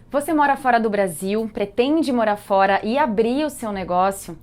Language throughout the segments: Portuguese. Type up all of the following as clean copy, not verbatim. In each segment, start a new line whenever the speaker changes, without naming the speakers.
Você mora fora do Brasil, pretende morar fora e abrir o seu negócio?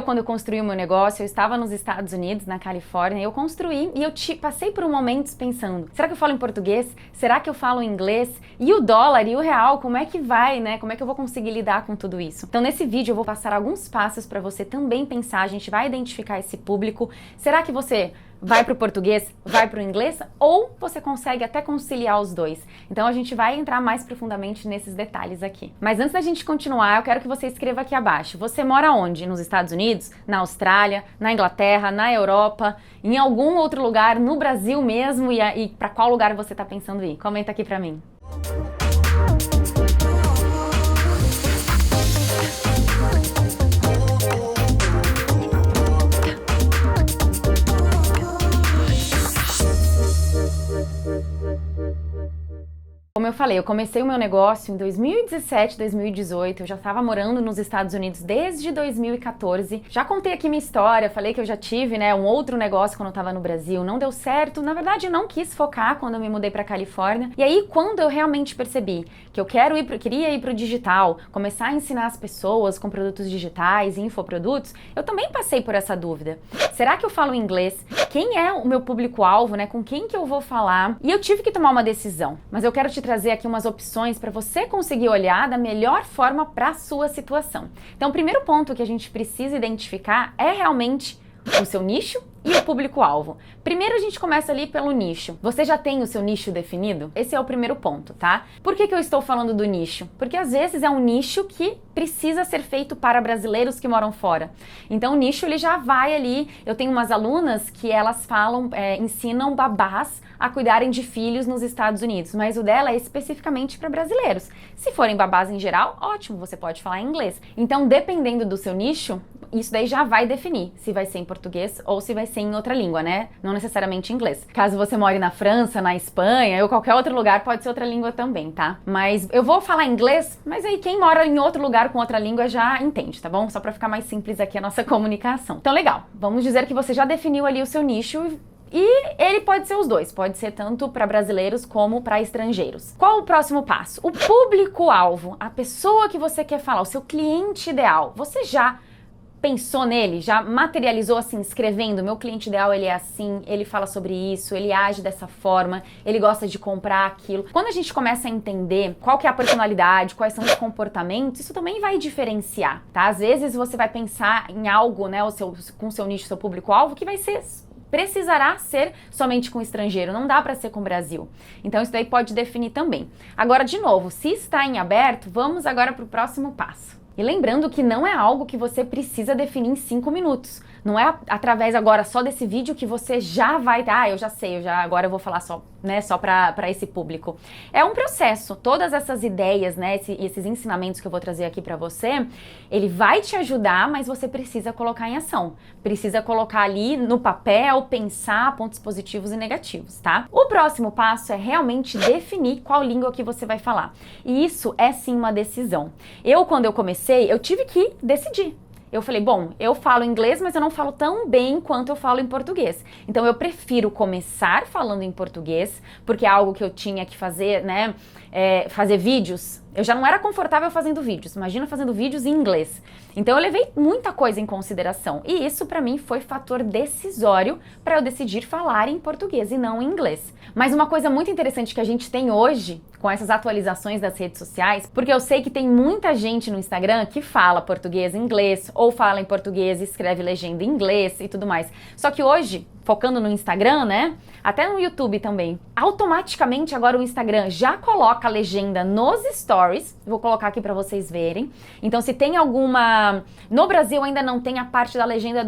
Quando eu construí o meu negócio, eu estava nos Estados Unidos, na Califórnia, eu construí e eu passei por momentos pensando, será que eu falo em português? Será que eu falo inglês? E o dólar e o real, como é que vai, né? Como é que eu vou conseguir lidar com tudo isso? Então nesse vídeo eu vou passar alguns passos para você também pensar, a gente vai identificar esse público. Será que você vai para o português, vai para o inglês, ou você consegue até conciliar os dois? Então a gente vai entrar mais profundamente nesses detalhes aqui. Mas antes da gente continuar, eu quero que você escreva aqui abaixo. Você mora onde? Nos Estados Unidos? Na Austrália? Na Inglaterra? Na Europa? Em algum outro lugar? No Brasil mesmo? E para qual lugar você está pensando ir? Comenta aqui para mim. Como eu falei, eu comecei o meu negócio em 2017, 2018, eu já estava morando nos Estados Unidos desde 2014. Já contei aqui minha história, falei que eu já tive, né, um outro negócio quando eu estava no Brasil, não deu certo. Na verdade, eu não quis focar quando eu me mudei para Califórnia. E aí, quando eu realmente percebi que eu queria ir para o digital, começar a ensinar as pessoas com produtos digitais e infoprodutos, eu também passei por essa dúvida. Será que eu falo inglês? Quem é o meu público-alvo, né? Com quem que eu vou falar? E eu tive que tomar uma decisão, mas eu quero te trazer aqui umas opções para você conseguir olhar da melhor forma para a sua situação. Então, o primeiro ponto que a gente precisa identificar é realmente o seu nicho e o público-alvo. Primeiro a gente começa ali pelo nicho. Você já tem o seu nicho definido? Esse é o primeiro ponto, tá? Por que eu estou falando do nicho? Porque às vezes é um nicho que precisa ser feito para brasileiros que moram fora. Então o nicho ele já vai ali. Eu tenho umas alunas que elas ensinam babás a cuidarem de filhos nos Estados Unidos, mas o dela é especificamente para brasileiros. Se forem babás em geral, ótimo, você pode falar em inglês. Então, dependendo do seu nicho, isso daí já vai definir se vai ser em português ou se vai ser em outra língua, né? Não necessariamente em inglês. Caso você more na França, na Espanha ou qualquer outro lugar, pode ser outra língua também, tá? Mas eu vou falar inglês, mas aí quem mora em outro lugar com outra língua já entende, tá bom? Só para ficar mais simples aqui a nossa comunicação. Então, legal. Vamos dizer que você já definiu ali o seu nicho. E ele pode ser os dois, pode ser tanto para brasileiros como para estrangeiros. Qual o próximo passo? O público-alvo, a pessoa que você quer falar, o seu cliente ideal. Você já pensou nele? Já materializou assim, escrevendo? Meu cliente ideal, ele é assim, ele fala sobre isso, ele age dessa forma, ele gosta de comprar aquilo. Quando a gente começa a entender qual que é a personalidade, quais são os comportamentos, isso também vai diferenciar, tá? Às vezes você vai pensar em algo, né, com o seu nicho, seu público-alvo, que precisará ser somente com estrangeiro, não dá para ser com o Brasil. Então isso daí pode definir também. Agora, de novo, se está em aberto, vamos agora para o próximo passo. E lembrando que não é algo que você precisa definir em 5 minutos. Não é através agora só desse vídeo que você já vai, eu já sei, agora eu vou falar só para esse público. É um processo. Todas essas ideias, né, esses ensinamentos que eu vou trazer aqui para você, ele vai te ajudar, mas você precisa colocar em ação. Precisa colocar ali no papel, pensar pontos positivos e negativos, tá? O próximo passo é realmente definir qual língua que você vai falar. E isso é sim uma decisão. Quando eu comecei, eu tive que decidir. Eu falei, bom, eu falo inglês, mas eu não falo tão bem quanto eu falo em português. Então eu prefiro começar falando em português, porque é algo que eu tinha que fazer, né? Fazer vídeos. Eu já não era confortável fazendo vídeos, imagina fazendo vídeos em inglês. Então eu levei muita coisa em consideração e isso para mim foi fator decisório para eu decidir falar em português e não em inglês. Mas uma coisa muito interessante que a gente tem hoje com essas atualizações das redes sociais, porque eu sei que tem muita gente no Instagram que fala português e inglês ou fala em português e escreve legenda em inglês e tudo mais. Só que hoje, focando no Instagram, né? Até no YouTube também. Automaticamente agora o Instagram já coloca a legenda nos stories. Vou colocar aqui para vocês verem. Então se tem alguma... No Brasil ainda não tem a parte da legenda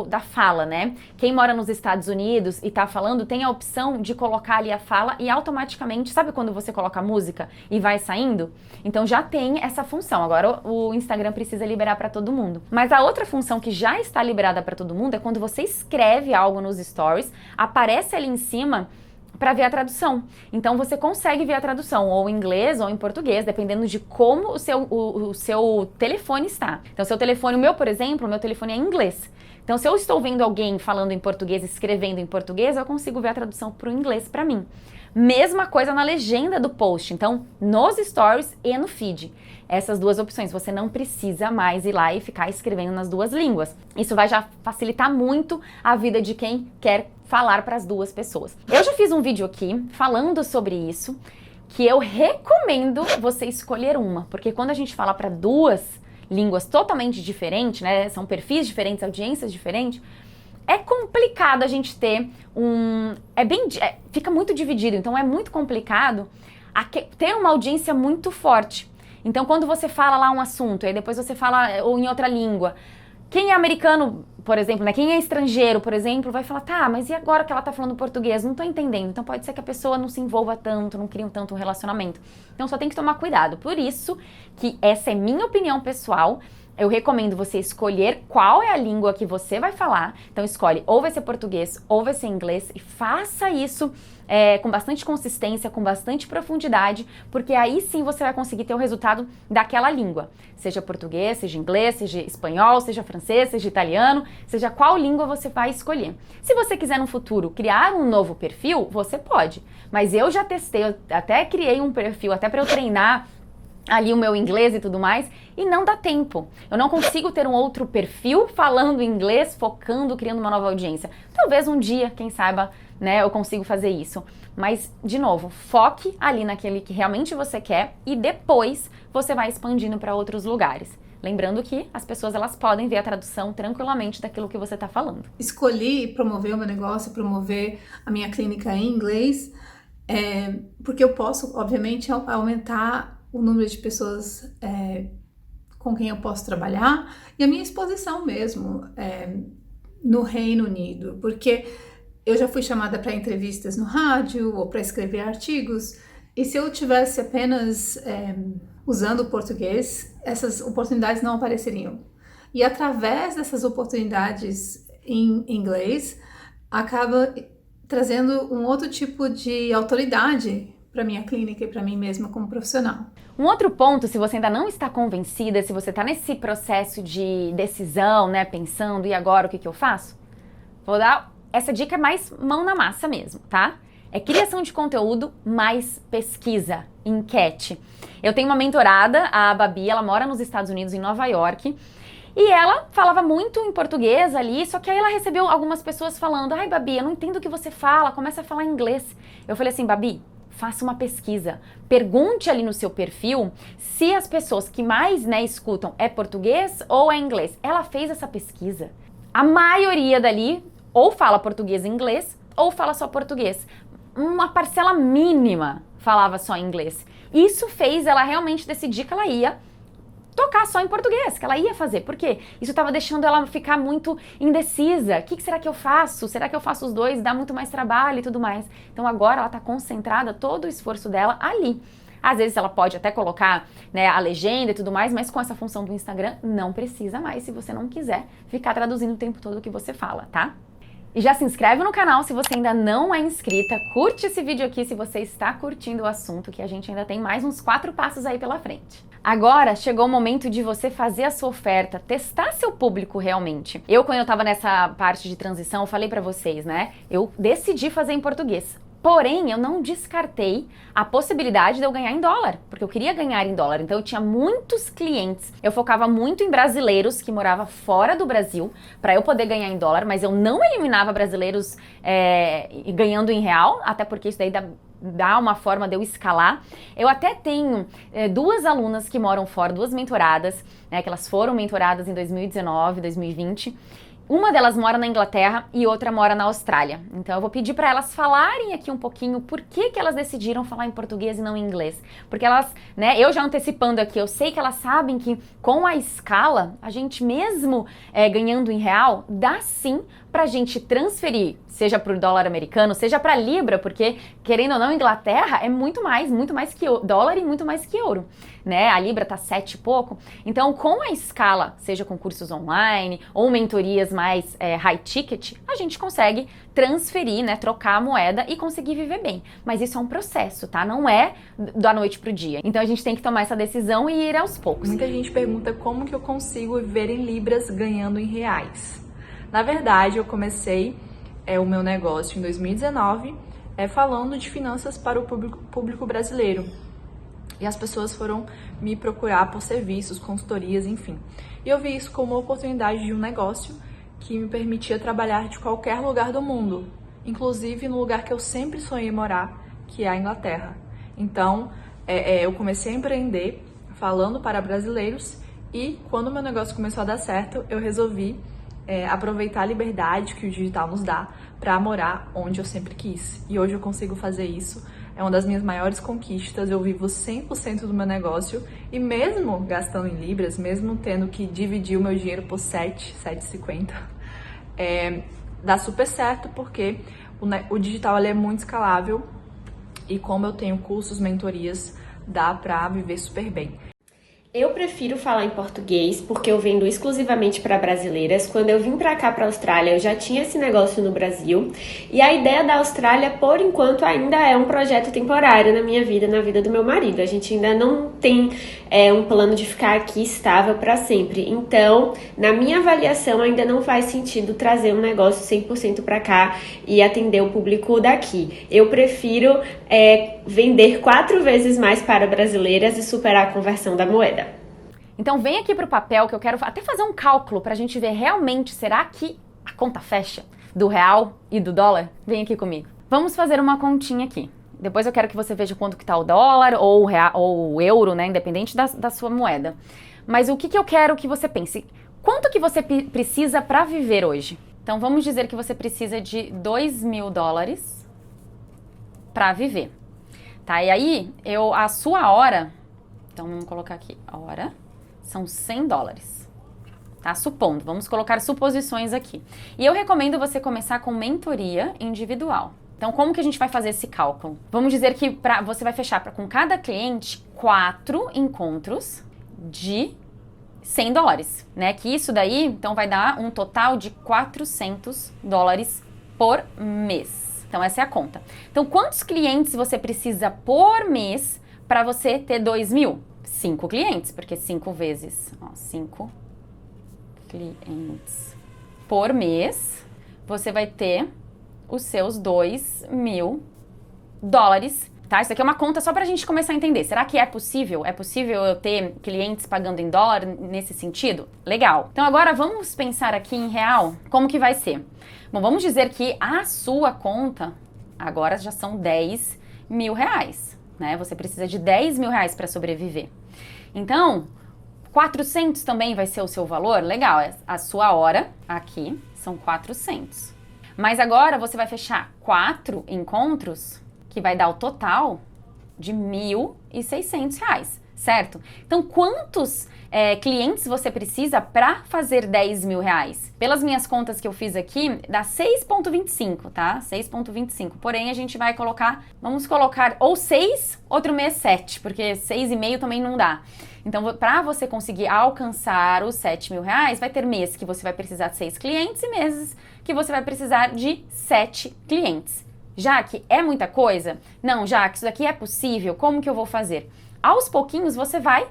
da fala, né? Quem mora nos Estados Unidos e tá falando tem a opção de colocar ali a fala e automaticamente... Sabe quando você coloca a música e vai saindo? Então já tem essa função. Agora o Instagram precisa liberar para todo mundo. Mas a outra função que já está liberada para todo mundo é quando você escreve algo nos stories, aparece ali em cima para ver a tradução. Então você consegue ver a tradução ou em inglês ou em português, dependendo de como o seu telefone está. Então o meu, por exemplo, o meu telefone é em inglês. Então se eu estou vendo alguém falando em português, escrevendo em português, eu consigo ver a tradução para o inglês para mim. Mesma coisa na legenda do post, então nos stories e no feed. Essas duas opções, você não precisa mais ir lá e ficar escrevendo nas duas línguas. Isso vai já facilitar muito a vida de quem quer falar para as duas pessoas. Eu já fiz um vídeo aqui falando sobre isso, que eu recomendo você escolher uma, porque quando a gente fala para duas línguas totalmente diferentes, né, são perfis diferentes, audiências diferentes, é complicado a gente ter fica muito dividido, então é muito complicado ter uma audiência muito forte. Então, quando você fala lá um assunto, aí depois você fala ou em outra língua, quem é americano, por exemplo, né? Quem é estrangeiro, por exemplo, vai falar, tá, mas e agora que ela tá falando português? Não tô entendendo. Então pode ser que a pessoa não se envolva tanto, não crie tanto um relacionamento. Então só tem que tomar cuidado. Por isso que essa é minha opinião pessoal. Eu recomendo você escolher qual é a língua que você vai falar. Então escolhe ou vai ser português ou vai ser inglês e faça isso com bastante consistência, com bastante profundidade, porque aí sim você vai conseguir ter o resultado daquela língua. Seja português, seja inglês, seja espanhol, seja francês, seja italiano, seja qual língua você vai escolher. Se você quiser no futuro criar um novo perfil, você pode. Mas eu já testei, eu até criei um perfil, até para eu treinar ali o meu inglês e tudo mais, e não dá tempo. Eu não consigo ter um outro perfil falando inglês, focando, criando uma nova audiência. Talvez um dia, quem saiba, né, eu consigo fazer isso. Mas, de novo, foque ali naquele que realmente você quer e depois você vai expandindo para outros lugares. Lembrando que as pessoas elas podem ver a tradução tranquilamente daquilo que você está falando.
Escolhi promover o meu negócio, promover a minha clínica em inglês, porque eu posso, obviamente, aumentar o número de pessoas com quem eu posso trabalhar e a minha exposição mesmo no Reino Unido, porque eu já fui chamada para entrevistas no rádio ou para escrever artigos, e se eu tivesse apenas usando o português, essas oportunidades não apareceriam. E através dessas oportunidades em inglês, acaba trazendo um outro tipo de autoridade para minha clínica e para mim mesma como profissional.
Um outro ponto, se você ainda não está convencida, se você está nesse processo de decisão, né, pensando, e agora o que eu faço? Vou dar essa dica mais mão na massa mesmo, tá? É criação de conteúdo mais pesquisa, enquete. Eu tenho uma mentorada, a Babi, ela mora nos Estados Unidos, em Nova York, e ela falava muito em português ali, só que aí ela recebeu algumas pessoas falando, ai Babi, eu não entendo o que você fala, começa a falar inglês. Eu falei assim, Babi, faça uma pesquisa, pergunte ali no seu perfil se as pessoas que mais, né, escutam é português ou é inglês. Ela fez essa pesquisa. A maioria dali ou fala português e inglês ou fala só português. Uma parcela mínima falava só inglês. Isso fez ela realmente decidir que ela ia tocar só em português, que ela ia fazer. Por quê? Isso estava deixando ela ficar muito indecisa. O que será que eu faço? Será que eu faço os dois? Dá muito mais trabalho e tudo mais. Então agora ela está concentrada, todo o esforço dela ali. Às vezes ela pode até colocar, né, a legenda e tudo mais, mas com essa função do Instagram não precisa mais, se você não quiser ficar traduzindo o tempo todo o que você fala, tá? E já se inscreve no canal se você ainda não é inscrita, curte esse vídeo aqui se você está curtindo o assunto, que a gente ainda tem mais uns 4 passos aí pela frente. Agora chegou o momento de você fazer a sua oferta, testar seu público realmente. Quando eu tava nessa parte de transição, eu falei pra vocês, né? Eu decidi fazer em português. Porém, eu não descartei a possibilidade de eu ganhar em dólar, porque eu queria ganhar em dólar. Então, eu tinha muitos clientes. Eu focava muito em brasileiros que moravam fora do Brasil para eu poder ganhar em dólar, mas eu não eliminava brasileiros ganhando em real, até porque isso daí dá uma forma de eu escalar. Eu até tenho 2 alunas que moram fora, 2 mentoradas, né, que elas foram mentoradas em 2019, 2020. Uma delas mora na Inglaterra e outra mora na Austrália. Então eu vou pedir para elas falarem aqui um pouquinho por que elas decidiram falar em português e não em inglês. Porque elas, né, eu já antecipando aqui, eu sei que elas sabem que com a escala, a gente mesmo ganhando em real, dá sim pra gente transferir, seja pro dólar americano, seja pra libra, porque querendo ou não, Inglaterra é muito mais que dólar e muito mais que euro, né? A libra tá 7 e pouco. Então, com a escala, seja com cursos online ou mentorias mais high ticket, a gente consegue transferir, né, trocar a moeda e conseguir viver bem. Mas isso é um processo, tá? Não é da noite pro dia. Então, a gente tem que tomar essa decisão e ir aos poucos.
Muita gente pergunta como que eu consigo viver em libras ganhando em reais. Na verdade, eu comecei o meu negócio em 2019, falando de finanças para o público brasileiro. E as pessoas foram me procurar por serviços, consultorias, enfim. E eu vi isso como uma oportunidade de um negócio que me permitia trabalhar de qualquer lugar do mundo, inclusive no lugar que eu sempre sonhei morar, que é a Inglaterra. Então, eu comecei a empreender falando para brasileiros e quando meu negócio começou a dar certo, eu resolvi aproveitar a liberdade que o digital nos dá para morar onde eu sempre quis. E hoje eu consigo fazer isso. É uma das minhas maiores conquistas. Eu vivo 100% do meu negócio e mesmo gastando em libras, mesmo tendo que dividir o meu dinheiro por 7,50, dá super certo porque o digital é muito escalável e como eu tenho cursos, mentorias, dá para viver super bem.
Eu prefiro falar em português porque eu vendo exclusivamente para brasileiras. Quando eu vim para cá, para a Austrália, eu já tinha esse negócio no Brasil. E a ideia da Austrália, por enquanto, ainda é um projeto temporário na minha vida, na vida do meu marido. A gente ainda não tem um plano de ficar aqui estável para sempre. Então, na minha avaliação, ainda não faz sentido trazer um negócio 100% para cá e atender o público daqui. Eu prefiro vender 4 vezes mais para brasileiras e superar a conversão da moeda.
Então vem aqui pro papel que eu quero até fazer um cálculo pra gente ver realmente, será que a conta fecha do real e do dólar? Vem aqui comigo. Vamos fazer uma continha aqui. Depois eu quero que você veja quanto que tá o dólar ou o real, ou o euro, né, independente da sua moeda. Mas o que eu quero que você pense? Quanto que você precisa pra viver hoje? Então vamos dizer que você precisa de 2.000 dólares pra viver. Tá, e aí a sua hora, então vamos colocar aqui, hora, são 100 dólares, tá? Supondo, vamos colocar suposições aqui. E eu recomendo você começar com mentoria individual. Então, como que a gente vai fazer esse cálculo? Vamos dizer que você vai fechar com cada cliente 4 encontros de 100 dólares, né? Que isso daí, então, vai dar um total de 400 dólares por mês. Então, essa é a conta. Então, quantos clientes você precisa por mês para você ter 2.000? 5 clientes, porque 5 vezes, 5 clientes por mês, você vai ter os seus 2.000 dólares, tá? Isso aqui é uma conta só pra gente começar a entender. Será que é possível? É possível eu ter clientes pagando em dólar nesse sentido? Legal. Então agora vamos pensar aqui em real, como que vai ser? Bom, vamos dizer que a sua conta agora já são 10.000 reais, né? Você precisa de 10.000 reais para sobreviver. Então, 400 também vai ser o seu valor? Legal, a sua hora aqui são 400. Mas agora você vai fechar 4 encontros, que vai dar o total de 1.600 reais, certo? Então, quantos clientes você precisa para fazer 10.000 reais? Pelas minhas contas que eu fiz aqui, dá 6,25, tá? 6,25. Porém, a gente vai colocar, vamos colocar ou 6, outro mês 7, porque 6,5 também não dá. Então, para você conseguir alcançar os 7.000 reais, vai ter mês que você vai precisar de 6 clientes e meses que você vai precisar de 7 clientes. Jaque, é muita coisa? Não, Jaque, isso daqui é possível, como que eu vou fazer? Aos pouquinhos você vai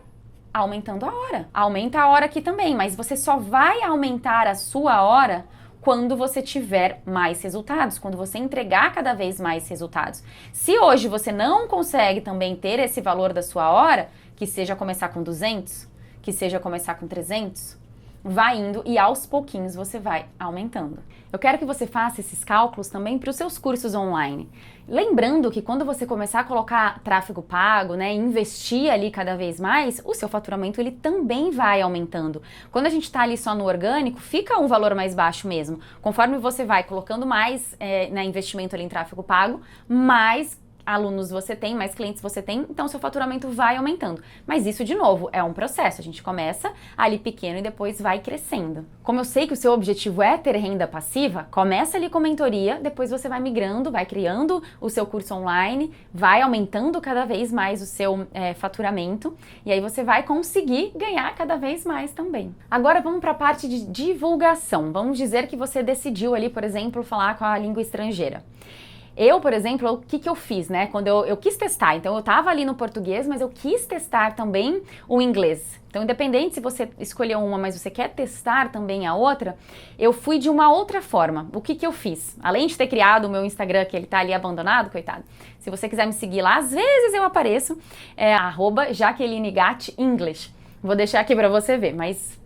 aumentando a hora. Aumenta a hora aqui também, mas você só vai aumentar a sua hora quando você tiver mais resultados, quando você entregar cada vez mais resultados. Se hoje você não consegue também ter esse valor da sua hora, que seja começar com 200, que seja começar com 300, vai indo e aos pouquinhos você vai aumentando. Eu quero que você faça esses cálculos também para os seus cursos online. Lembrando que quando você começar a colocar tráfego pago, né, investir ali cada vez mais, o seu faturamento ele também vai aumentando. Quando a gente está ali só no orgânico, fica um valor mais baixo mesmo. Conforme você vai colocando mais investimento ali em tráfego pago, mais alunos você tem, mais clientes você tem, então seu faturamento vai aumentando. Mas isso, de novo, é um processo. A gente começa ali pequeno e depois vai crescendo. Como eu sei que o seu objetivo é ter renda passiva, começa ali com mentoria, depois você vai migrando, vai criando o seu curso online, vai aumentando cada vez mais o seu faturamento e aí você vai conseguir ganhar cada vez mais também. Agora vamos para a parte de divulgação. Vamos dizer que você decidiu ali, por exemplo, falar com a língua estrangeira. Eu, por exemplo, o que eu fiz, né? Quando eu quis testar, então eu tava ali no português, mas eu quis testar também o inglês. Então, independente se você escolheu uma, mas você quer testar também a outra, eu fui de uma outra forma. O que eu fiz? Além de ter criado o meu Instagram, que ele tá ali abandonado, coitado. Se você quiser me seguir lá, às vezes eu apareço, @JaquelineGatEnglish. Vou deixar aqui pra você ver, mas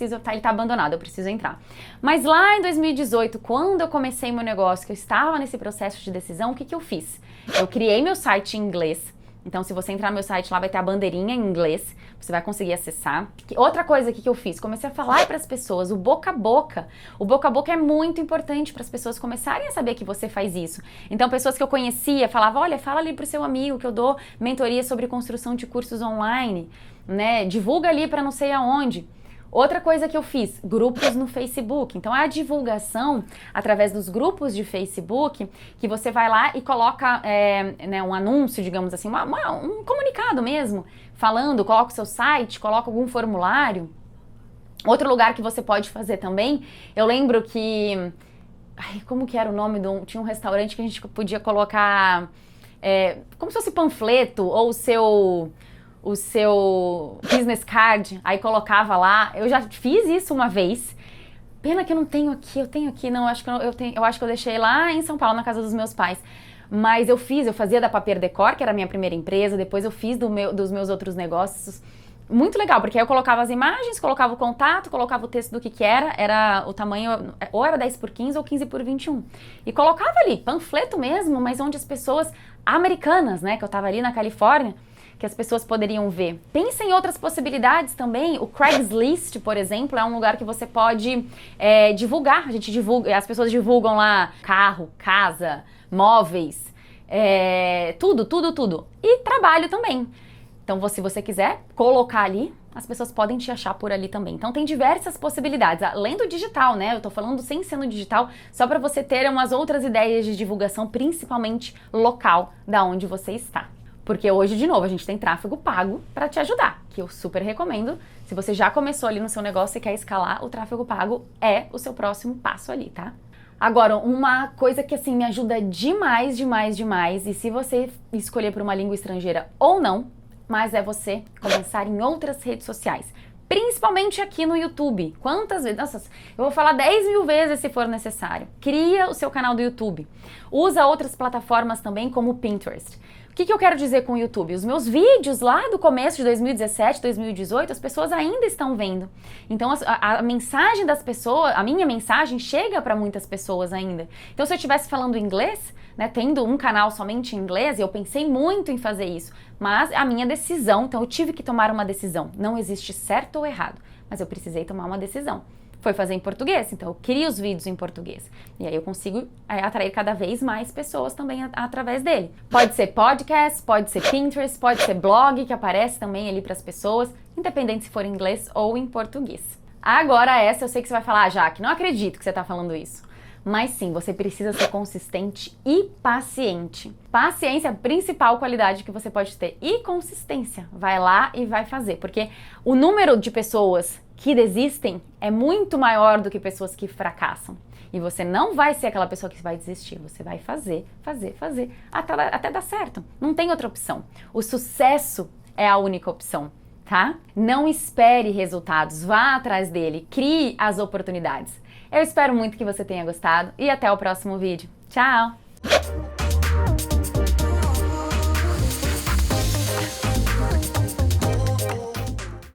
ele tá abandonado, eu preciso entrar. Mas lá em 2018, quando eu comecei meu negócio, que eu estava nesse processo de decisão, o que eu fiz? Eu criei meu site em inglês. Então, se você entrar no meu site, lá vai ter a bandeirinha em inglês, você vai conseguir acessar. Outra coisa que eu fiz, comecei a falar para as pessoas, o boca a boca. O boca a boca é muito importante para as pessoas começarem a saber que você faz isso. Então, pessoas que eu conhecia falavam, olha, fala ali pro seu amigo que eu dou mentoria sobre construção de cursos online, né? Divulga ali para não sei aonde. Outra coisa que eu fiz, grupos no Facebook. Então, a divulgação através dos grupos de Facebook, que você vai lá e coloca um anúncio, digamos assim, um comunicado mesmo, falando, coloca o seu site, coloca algum formulário. Outro lugar que você pode fazer também, eu lembro que... como que era o nome? Tinha um restaurante que a gente podia colocar como se fosse panfleto ou o seu business card, aí colocava lá. Eu já fiz isso uma vez. Pena que eu não tenho aqui, eu tenho aqui, não, eu acho que eu deixei lá em São Paulo, na casa dos meus pais. Mas eu fazia da Papier Decor, que era a minha primeira empresa, depois eu fiz dos meus outros negócios. Muito legal, porque aí eu colocava as imagens, colocava o contato, colocava o texto do que era o tamanho, ou era 10x15 ou 15x21. E colocava ali, panfleto mesmo, mas onde as pessoas americanas, né, que eu tava ali na Califórnia, que as pessoas poderiam ver. Pensa em outras possibilidades também. O Craigslist, por exemplo, é um lugar que você pode divulgar. A gente divulga, as pessoas divulgam lá carro, casa, móveis, tudo. E trabalho também. Então, se você quiser colocar ali, as pessoas podem te achar por ali também. Então, tem diversas possibilidades. Além do digital, né? Eu tô falando sem ser no digital, só para você ter umas outras ideias de divulgação, principalmente local, da onde você está. Porque hoje, de novo, a gente tem tráfego pago para te ajudar, que eu super recomendo. Se você já começou ali no seu negócio e quer escalar, o tráfego pago é o seu próximo passo ali, tá? Agora, uma coisa que assim me ajuda demais, e se você escolher por uma língua estrangeira ou não, mas é você começar em outras redes sociais. Principalmente aqui no YouTube. Quantas vezes? Nossa, eu vou falar 10.000 vezes se for necessário. Cria o seu canal do YouTube. Usa outras plataformas também, como o Pinterest. O que eu quero dizer com o YouTube? Os meus vídeos lá do começo de 2017, 2018, as pessoas ainda estão vendo. Então a mensagem das pessoas, a minha mensagem chega para muitas pessoas ainda. Então se eu estivesse falando inglês, né, tendo um canal somente em inglês, eu pensei muito em fazer isso. Mas a minha decisão, então eu tive que tomar uma decisão. Não existe certo ou errado, mas eu precisei tomar uma decisão. Foi fazer em português, então eu crio os vídeos em português. E aí eu consigo atrair cada vez mais pessoas também através dele. Pode ser podcast, pode ser Pinterest, pode ser blog, que aparece também ali para as pessoas, independente se for em inglês ou em português. Agora essa eu sei que você vai falar, Jaque, não acredito que você está falando isso. Mas sim, você precisa ser consistente e paciente. Paciência é a principal qualidade que você pode ter. E consistência. Vai lá e vai fazer. Porque o número de pessoas que desistem é muito maior do que pessoas que fracassam. E você não vai ser aquela pessoa que vai desistir. Você vai fazer, até dar certo. Não tem outra opção. O sucesso é a única opção, tá? Não espere resultados. Vá atrás dele. Crie as oportunidades. Eu espero muito que você tenha gostado e até o próximo vídeo. Tchau!